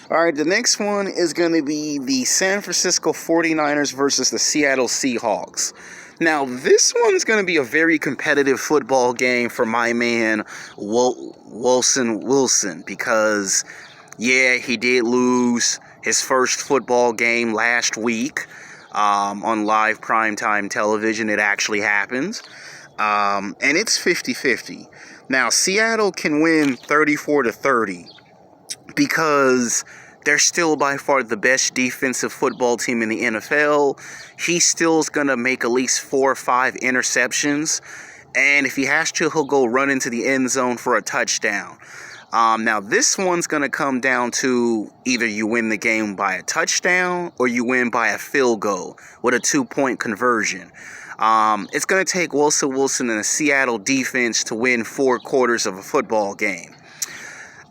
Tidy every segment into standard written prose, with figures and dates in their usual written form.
All right, the next one is going to be the San Francisco 49ers versus the Seattle Seahawks. Now, this one's going to be a very competitive football game for my man, Wilson, because, yeah, he did lose his first football game last week on live primetime television. It actually happened. And it's 50-50. Now, Seattle can win 34-30 because they're still by far the best defensive football team in the NFL. He still is going to make at least 4 or 5 interceptions. And if he has to, he'll go run into the end zone for a touchdown. Now, this one's going to come down to either you win the game by a touchdown or you win by a field goal with a 2-point conversion. It's going to take Wilson and the Seattle defense to win 4 quarters of a football game.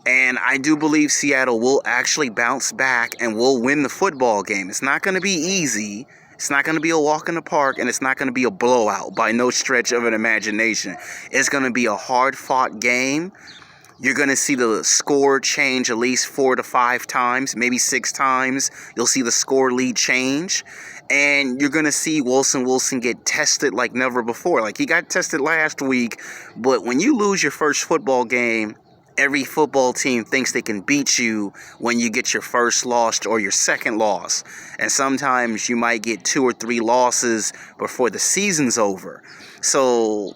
And I do believe Seattle will actually bounce back and will win the football game. It's not going to be easy. It's not going to be a walk in the park, and it's not going to be a blowout by no stretch of an imagination. It's going to be a hard-fought game. You're going to see the score change at least 4 to 5 times, maybe 6 times. You'll see the score lead change. And you're going to see Wilson get tested like never before. Like, he got tested last week, but when you lose your first football game, every football team thinks they can beat you when you get your first loss or your second loss. And sometimes you might get 2 or 3 losses before the season's over. So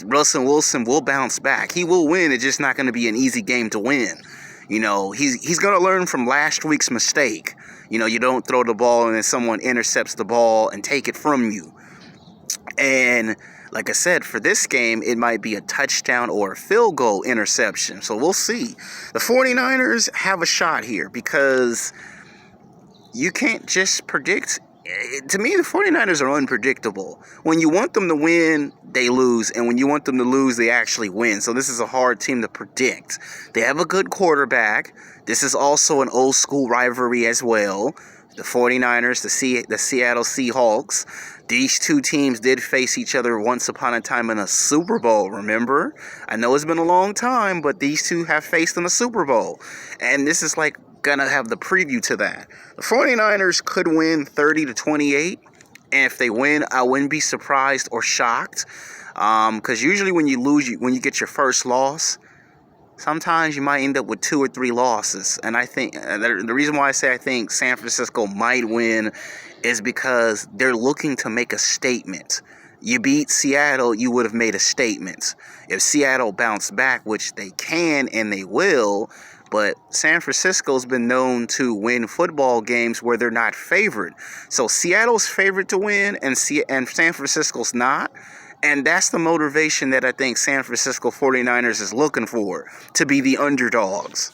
Russell Wilson will bounce back. He will win. It's just not going to be an easy game to win. You know, he's going to learn from last week's mistake. You know, you don't throw the ball and then someone intercepts the ball and take it from you. And like I said, for this game, it might be a touchdown or a field goal interception. So we'll see. The 49ers have a shot here because you can't just predict. To me, the 49ers are unpredictable. When you want them to win, they lose. And when you want them to lose, they actually win. So this is a hard team to predict. They have a good quarterback. This is also an old school rivalry as well. The 49ers, the Seattle Seahawks. These two teams did face each other once upon a time in a Super Bowl, remember? I know it's been a long time, but these two have faced in a Super Bowl. And this is like gonna have the preview to that. The 49ers could win 30-28. And if they win, I wouldn't be surprised or shocked. Because usually when you lose, when you get your first loss, sometimes you might end up with 2 or 3 losses. And I think the reason why I think San Francisco might win is because they're looking to make a statement. You beat Seattle, you would have made a statement. If Seattle bounced back, which they can and they will, but San Francisco's been known to win football games where they're not favored. So Seattle's favored to win and San Francisco's not. And that's the motivation that I think San Francisco 49ers is looking for, to be the underdogs.